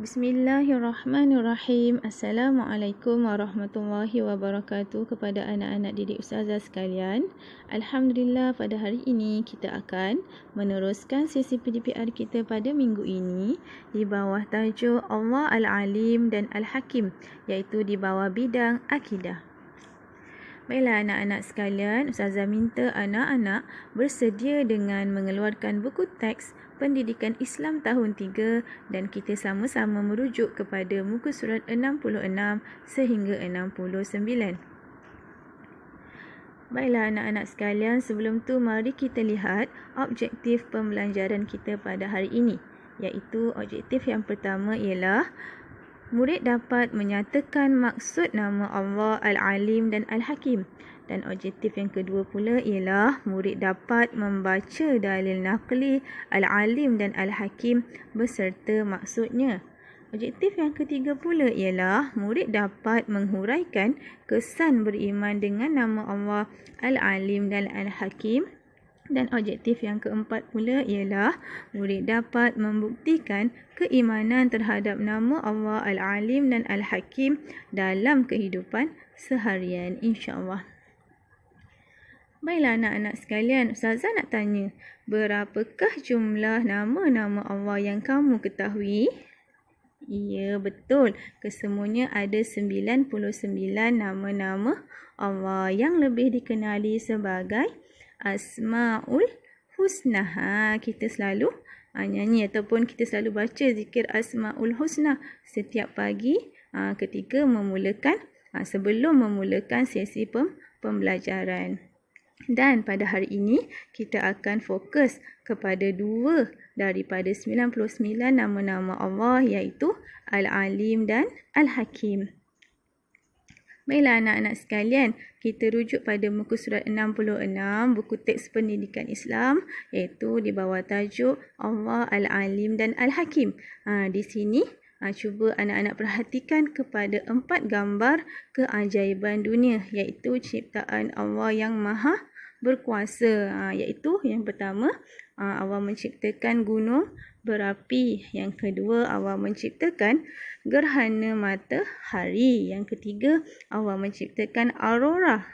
Bismillahirrahmanirrahim. Assalamualaikum warahmatullahi wabarakatuh kepada anak-anak didik Ustazah sekalian. Alhamdulillah, pada hari ini kita akan meneruskan sesi PDPR kita pada minggu ini di bawah tajuk Allah Al-Alim dan Al-Hakim, iaitu di bawah bidang akidah. Baiklah anak-anak sekalian, Ustazah minta anak-anak bersedia dengan mengeluarkan buku teks Pendidikan Islam tahun 3 dan kita sama-sama merujuk kepada muka surat 66 sehingga 69. Baiklah anak-anak sekalian, sebelum tu mari kita lihat objektif pembelajaran kita pada hari ini, iaitu objektif yang pertama ialah murid dapat menyatakan maksud nama Allah Al-Alim dan Al-Hakim. Dan objektif yang kedua pula ialah murid dapat membaca dalil naqli Al-Alim dan Al-Hakim beserta maksudnya. Objektif yang ketiga pula ialah murid dapat menghuraikan kesan beriman dengan nama Allah Al-Alim dan Al-Hakim. Dan objektif yang keempat pula ialah murid dapat membuktikan keimanan terhadap nama Allah Al-Alim dan Al-Hakim dalam kehidupan seharian, insya-Allah. Baiklah anak-anak sekalian, Ustazah nak tanya, berapakah jumlah nama-nama Allah yang kamu ketahui? Ya, betul. Kesemuanya ada 99 nama-nama Allah yang lebih dikenali sebagai Asmaul Husna. Kita selalu nyanyi ataupun kita selalu baca zikir Asmaul Husna setiap pagi ketika sebelum memulakan sesi pembelajaran. Dan pada hari ini kita akan fokus kepada 2 daripada 99 nama-nama Allah, iaitu Al-Alim dan Al-Hakim. Baiklah anak-anak sekalian, kita rujuk pada muka surat 66 buku teks pendidikan Islam, iaitu di bawah tajuk Allah Al-Alim dan Al-Hakim. Di sini cuba anak-anak perhatikan kepada 4 gambar keajaiban dunia, iaitu ciptaan Allah yang maha berkuasa, iaitu yang pertama Allah menciptakan gunung berapi, yang kedua Allah menciptakan gerhana matahari, yang ketiga Allah menciptakan aurora,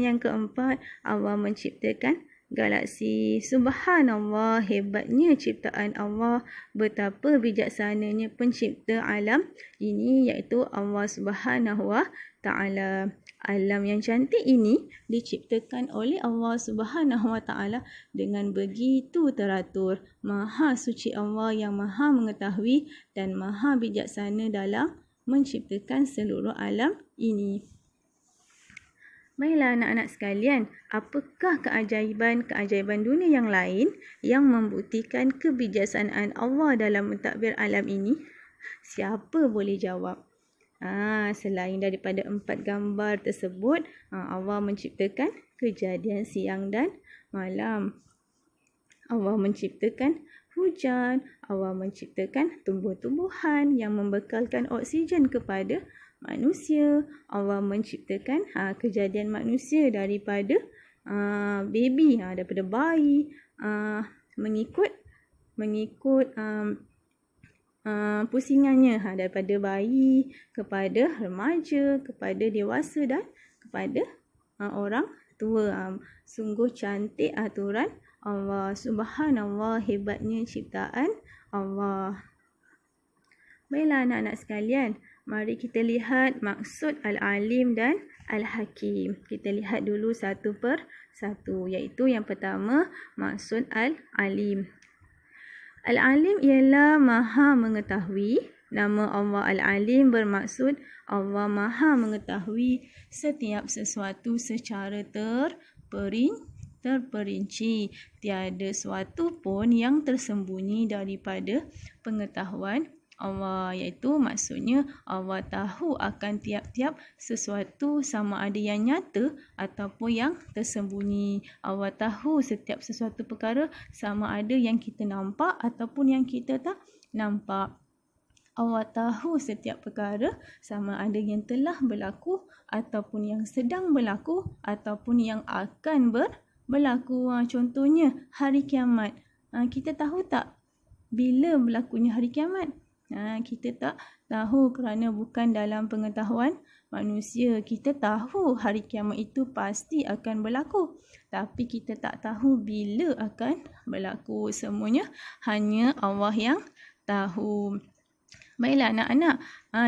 yang keempat Allah menciptakan galaksi. Subhanallah, hebatnya ciptaan Allah, betapa bijaksananya pencipta alam ini, iaitu Allah Subhanahu wa Ta'ala. Alam yang cantik ini diciptakan oleh Allah Subhanahu wa Ta'ala dengan begitu teratur. Maha suci Allah yang maha mengetahui dan maha bijaksana dalam menciptakan seluruh alam ini. Baiklah anak-anak sekalian, apakah keajaiban dunia yang lain yang membuktikan kebijaksanaan Allah dalam mentadbir alam ini? Siapa boleh jawab? Selain daripada 4 gambar tersebut, Allah menciptakan kejadian siang dan malam. Allah menciptakan hujan, Allah menciptakan tumbuh-tumbuhan yang membekalkan oksigen kepada manusia. Allah menciptakan kejadian manusia daripada baby, daripada bayi, mengikut pusingannya, daripada bayi kepada remaja, kepada dewasa dan kepada orang tua. Sungguh cantik aturan Allah. Subhanallah, hebatnya ciptaan Allah. Baiklah anak-anak sekalian, mari kita lihat maksud Al-Alim dan Al-Hakim. Kita lihat dulu satu per satu, iaitu yang pertama maksud Al-Alim. Al-Alim ialah maha mengetahui. Nama Allah Al-Alim bermaksud Allah maha mengetahui setiap sesuatu secara terperinci. Tiada sesuatu pun yang tersembunyi daripada pengetahuan Allah, iaitu maksudnya Allah tahu akan tiap-tiap sesuatu, sama ada yang nyata ataupun yang tersembunyi. Allah tahu setiap sesuatu perkara, sama ada yang kita nampak ataupun yang kita tak nampak. Allah tahu setiap perkara, sama ada yang telah berlaku ataupun yang sedang berlaku ataupun yang akan berlaku. Contohnya hari kiamat. Kita tahu tak bila berlakunya hari kiamat? Kita tak tahu kerana bukan dalam pengetahuan manusia. Kita tahu hari kiamat itu pasti akan berlaku. Tapi kita tak tahu bila akan berlaku. Semuanya hanya Allah yang tahu. Baiklah anak-anak,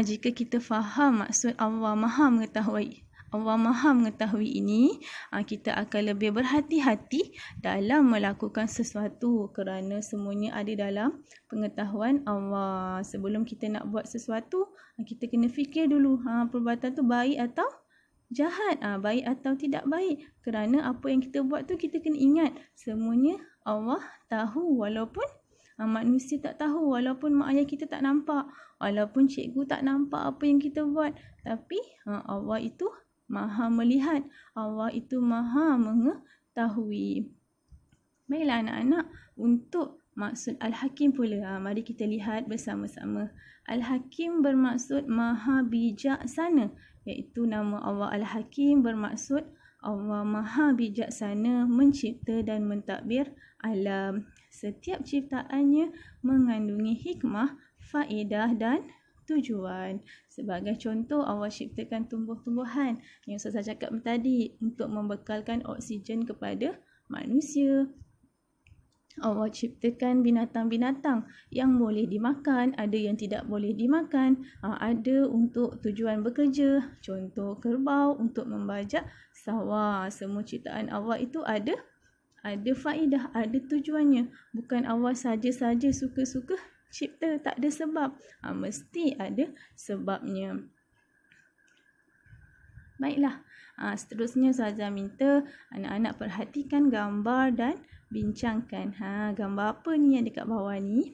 jika kita faham maksud Allah Maha mengetahui ini, kita akan lebih berhati-hati dalam melakukan sesuatu kerana semuanya ada dalam pengetahuan Allah. Sebelum kita nak buat sesuatu, kita kena fikir dulu perbuatan tu baik atau jahat, baik atau tidak baik. Kerana apa yang kita buat tu kita kena ingat semuanya Allah tahu, walaupun manusia tak tahu, walaupun mak ayah kita tak nampak, walaupun cikgu tak nampak apa yang kita buat, tapi Allah itu Maha melihat, Allah itu Maha mengetahui. Baiklah anak-anak, untuk maksud Al-Hakim pula, mari kita lihat bersama-sama. Al-Hakim bermaksud Maha bijaksana, iaitu nama Allah Al-Hakim bermaksud Allah Maha bijaksana mencipta dan mentadbir alam. Setiap ciptaannya mengandungi hikmah, faedah dan tujuan. Sebagai contoh, Allah ciptakan tumbuh-tumbuhan yang saya cakap tadi untuk membekalkan oksigen kepada manusia. Allah ciptakan binatang-binatang yang boleh dimakan, ada yang tidak boleh dimakan, ada untuk tujuan bekerja, contoh kerbau untuk membajak sawah. Semua ciptaan Allah itu ada faedah, ada tujuannya. Bukan Allah saja-saja suka-suka cipta, tak ada sebab. Mesti ada sebabnya. Baiklah, seterusnya Ustazah minta anak-anak perhatikan gambar dan bincangkan. Gambar apa ni yang dekat bawah ni?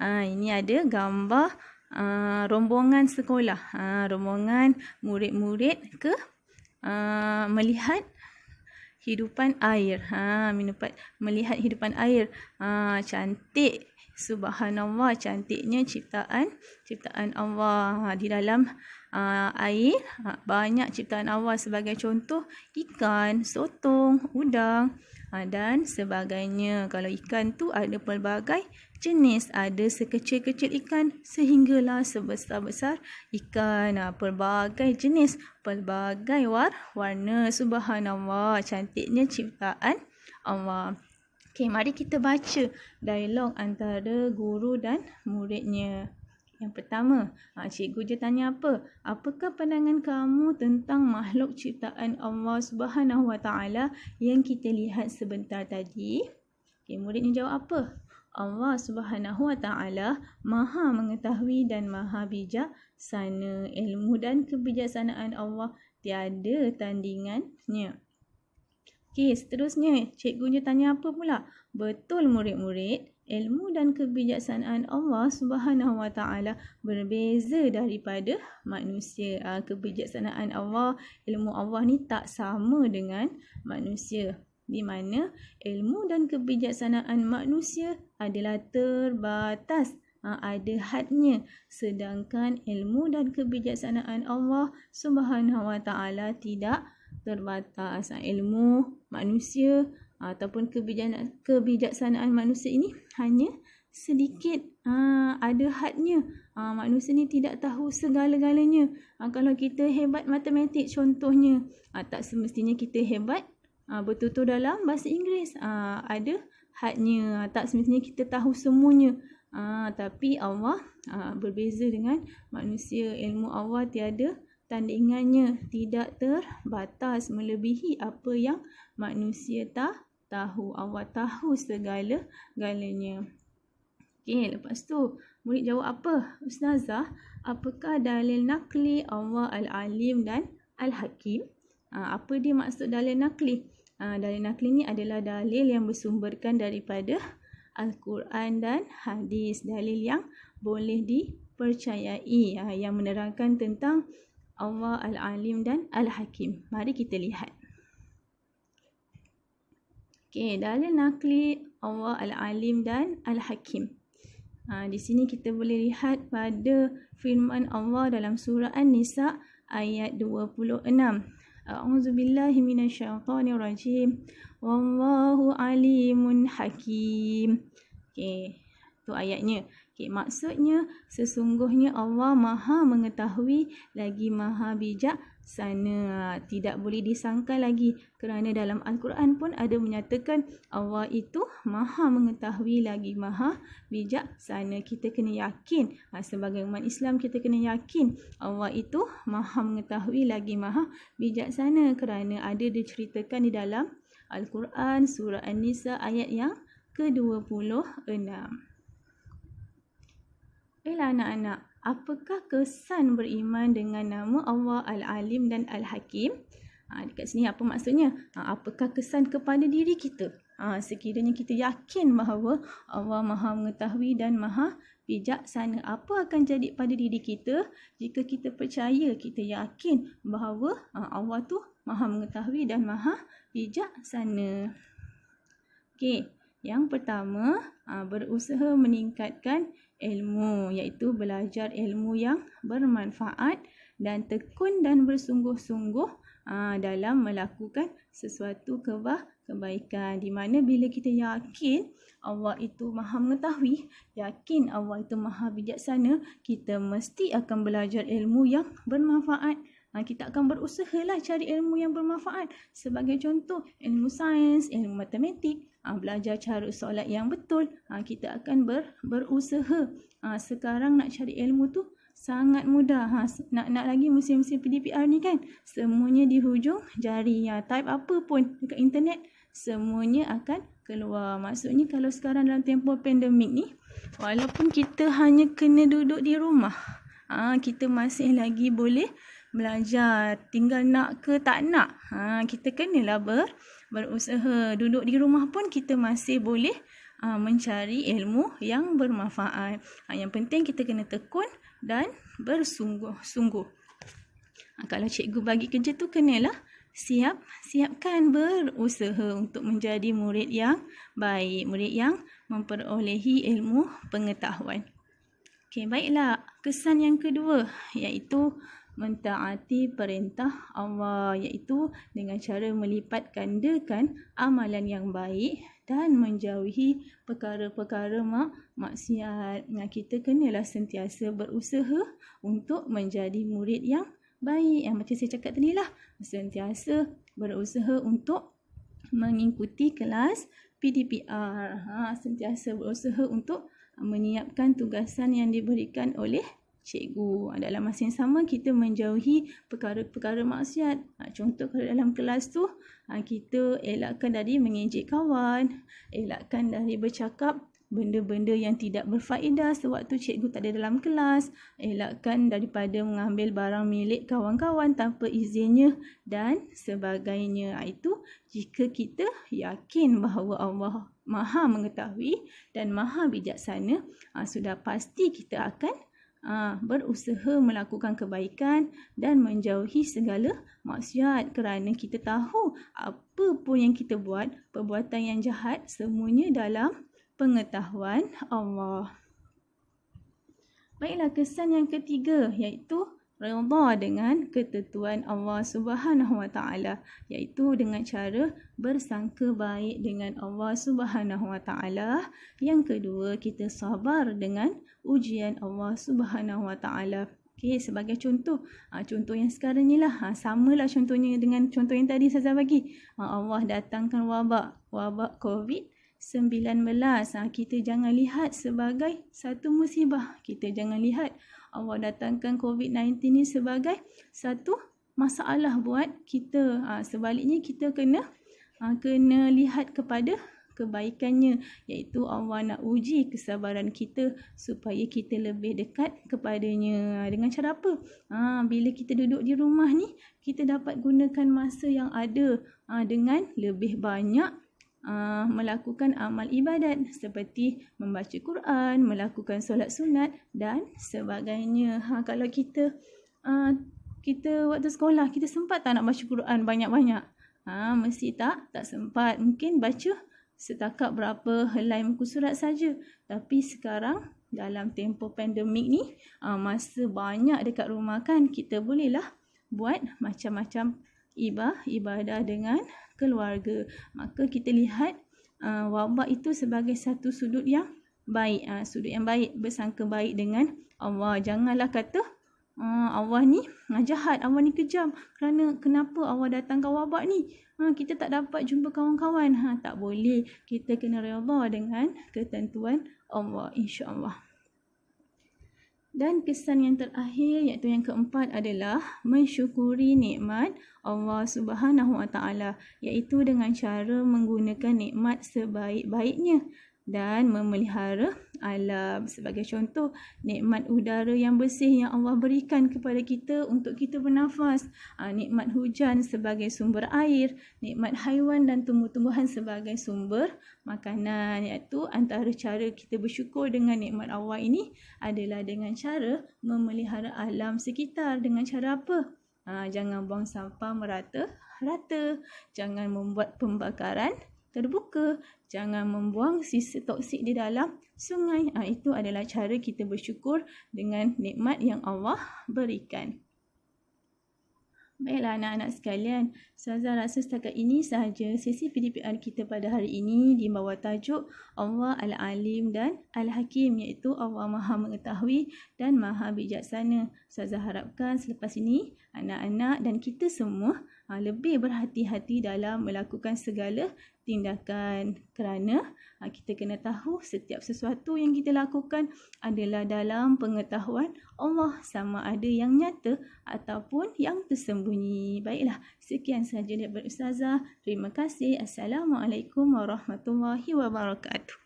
Ini ada gambar rombongan sekolah. Rombongan murid-murid ke melihat hidupan air. Melihat hidupan air. Cantik. Subhanallah, cantiknya ciptaan Allah. Di dalam air banyak ciptaan Allah, sebagai contoh ikan, sotong, udang dan sebagainya. Kalau ikan tu ada pelbagai jenis, ada sekecil-kecil ikan sehinggalah sebesar-besar ikan. Pelbagai jenis, pelbagai warna. Subhanallah, cantiknya ciptaan Allah. Okey, mari kita baca dialog antara guru dan muridnya. Yang pertama, cikgu je tanya apa? Apakah pandangan kamu tentang makhluk ciptaan Allah Subhanahu Wa Taala yang kita lihat sebentar tadi? Okey, muridnya jawab apa? Allah Subhanahu Wa Taala Maha mengetahui dan Maha bijaksana. Ilmu dan kebijaksanaan Allah tiada tandingannya. Okey, seterusnya cikgunya tanya apa pula? Betul murid-murid, ilmu dan kebijaksanaan Allah Subhanahu Wa Taala berbeza daripada manusia. Kebijaksanaan Allah, ilmu Allah ni tak sama dengan manusia. Di mana ilmu dan kebijaksanaan manusia adalah terbatas, ada hadnya, sedangkan ilmu dan kebijaksanaan Allah Subhanahu Wa Taala tidak terbatas. Ilmu manusia ataupun kebijaksanaan manusia ini hanya sedikit, ada hadnya. Manusia ni tidak tahu segala-galanya. Kalau kita hebat matematik contohnya, tak semestinya kita hebat betul-betul dalam bahasa Inggeris. Ada hadnya, tak semestinya kita tahu semuanya. Tapi Allah berbeza dengan manusia. Ilmu Allah tiada tandingannya, tidak terbatas melebihi apa yang manusia tak tahu. Allah tahu segala-galanya. Okey, lepas tu murid jawab apa? Ustazah, apakah dalil nakli Allah Al-Alim dan Al-Hakim? Apa dia maksud dalil nakli? Dalil nakli ni adalah dalil yang bersumberkan daripada Al-Quran dan hadis. Dalil yang boleh dipercayai, yang menerangkan tentang Allah Al-Alim dan Al-Hakim. Mari kita lihat. Okey, dalil nakli Allah Al-Alim dan Al-Hakim. Di sini kita boleh lihat pada firman Allah dalam surah An-Nisa ayat 26. A'udzubillahi minasyaitonirrajim. Wallahu alimun hakim. Okey, tu ayatnya. Maksudnya sesungguhnya Allah Maha mengetahui lagi Maha bijaksana. Tidak boleh disangkal lagi kerana dalam Al-Quran pun ada menyatakan Allah itu Maha mengetahui lagi Maha bijaksana. Kita kena yakin, sebagai umat Islam kita kena yakin Allah itu Maha mengetahui lagi Maha bijaksana kerana ada diceritakan di dalam Al-Quran surah An-Nisa ayat yang ke-26. Baiklah anak-anak, apakah kesan beriman dengan nama Allah Al-Alim dan Al-Hakim? Dekat sini apa maksudnya? Apakah kesan kepada diri kita? Sekiranya kita yakin bahawa Allah Maha mengetahui dan Maha bijaksana, apa akan jadi pada diri kita jika kita percaya, kita yakin bahawa Allah tu Maha mengetahui dan Maha bijaksana? Okey, yang pertama, berusaha meningkatkan ilmu, iaitu belajar ilmu yang bermanfaat dan tekun dan bersungguh-sungguh dalam melakukan sesuatu kebaikan. Di mana bila kita yakin Allah itu Maha mengetahui, yakin Allah itu Maha bijaksana, kita mesti akan belajar ilmu yang bermanfaat. Kita akan berusahalah cari ilmu yang bermanfaat. Sebagai contoh, ilmu sains, ilmu matematik, belajar cara solat yang betul. Kita akan berusaha. Sekarang nak cari ilmu tu sangat mudah. Nak lagi musim-musim PDPR ni kan, semuanya di hujung jari. Type apa pun dekat internet, semuanya akan keluar. Maksudnya kalau sekarang dalam tempoh pandemik ni, walaupun kita hanya kena duduk di rumah, kita masih lagi boleh belajar. Tinggal nak ke tak nak, kita kenalah berusaha. Duduk di rumah pun kita masih boleh mencari ilmu yang bermanfaat. Yang penting kita kena tekun dan bersungguh-sungguh. Kalau cikgu bagi kerja tu, kenalah siapkan berusaha untuk menjadi murid yang baik, murid yang memperolehi ilmu pengetahuan. Okey, baiklah. Kesan yang kedua iaitu mentaati perintah Allah, iaitu dengan cara melipat gandakan amalan yang baik dan menjauhi perkara-perkara maksiat. Kita kenalah sentiasa berusaha untuk menjadi murid yang baik. Yang macam saya cakap tadi lah, sentiasa berusaha untuk mengikuti kelas PDPR. Sentiasa berusaha untuk menyiapkan tugasan yang diberikan oleh cikgu. Dalam masa yang sama kita menjauhi perkara-perkara maksiat. Contoh kalau dalam kelas tu, kita elakkan dari mengejek kawan, elakkan dari bercakap benda-benda yang tidak berfaedah sewaktu cikgu tak ada dalam kelas, elakkan daripada mengambil barang milik kawan-kawan tanpa izinnya dan sebagainya. Itu jika kita yakin bahawa Allah Maha mengetahui dan Maha bijaksana, sudah pasti kita akan berusaha melakukan kebaikan dan menjauhi segala maksiat, kerana kita tahu apa pun yang kita buat, perbuatan yang jahat, semuanya dalam pengetahuan Allah. Baiklah, kesan yang ketiga iaitu redha dengan ketentuan Allah Subhanahu Wa Taala, iaitu dengan cara bersangka baik dengan Allah Subhanahu Wa Taala. Yang kedua, kita sabar dengan ujian Allah Subhanahu Wa Taala. Okey, sebagai contoh, contoh yang sekarang ni lah, samalah contohnya dengan contoh yang tadi saya bagi. Allah datangkan wabak COVID-19. Kita jangan lihat sebagai satu musibah. Kita jangan lihat Allah datangkan COVID-19 ni sebagai satu masalah buat kita. Sebaliknya kita kena lihat kepada kebaikannya, iaitu Allah nak uji kesabaran kita supaya kita lebih dekat kepadanya. Dengan cara apa? Bila kita duduk di rumah ni, kita dapat gunakan masa yang ada dengan lebih banyak melakukan amal ibadat seperti membaca Quran, melakukan solat sunat dan sebagainya. Kalau kita waktu sekolah, kita sempat tak nak baca Quran banyak-banyak? Mesti tak sempat. Mungkin baca setakat berapa helai muka surat saja. Tapi sekarang dalam tempoh pandemik ni, masa banyak dekat rumah kan, kita bolehlah buat macam-macam ibadah dengan keluarga. Maka kita lihat wabak itu sebagai satu sudut yang baik, sudut yang baik, bersangka baik dengan Allah. Janganlah kata Allah ni jahat, Allah ni kejam. Kenapa Allah datangkan wabak ni? Kita tak dapat jumpa kawan-kawan. Tak boleh. Kita kena redha dengan ketentuan Allah, insya-Allah. Dan kesan yang terakhir, iaitu yang keempat, adalah mensyukuri nikmat Allah Subhanahu Wa Taala, iaitu dengan cara menggunakan nikmat sebaik-baiknya dan memelihara alam. Sebagai contoh, nikmat udara yang bersih yang Allah berikan kepada kita untuk kita bernafas, nikmat hujan sebagai sumber air, nikmat haiwan dan tumbuh-tumbuhan sebagai sumber makanan. Iaitu antara cara kita bersyukur dengan nikmat Allah ini adalah dengan cara memelihara alam sekitar. Dengan cara apa? Jangan buang sampah merata-rata, jangan membuat pembakaran terbuka, jangan membuang sisa toksik di dalam sungai. Itu adalah cara kita bersyukur dengan nikmat yang Allah berikan. Baiklah anak-anak sekalian, Ustazah rasa setakat ini sahaja sesi PDPR kita pada hari ini di bawah tajuk Allah Al-Alim dan Al-Hakim, iaitu Allah Maha Mengetahui dan Maha Bijaksana. Ustazah harapkan selepas ini anak-anak dan kita semua lebih berhati-hati dalam melakukan segala tindakan, kerana kita kena tahu setiap sesuatu yang kita lakukan adalah dalam pengetahuan Allah, sama ada yang nyata ataupun yang tersembunyi. Baiklah, sekian sahaja daripada Ustazah. Terima kasih. Assalamualaikum warahmatullahi wabarakatuh.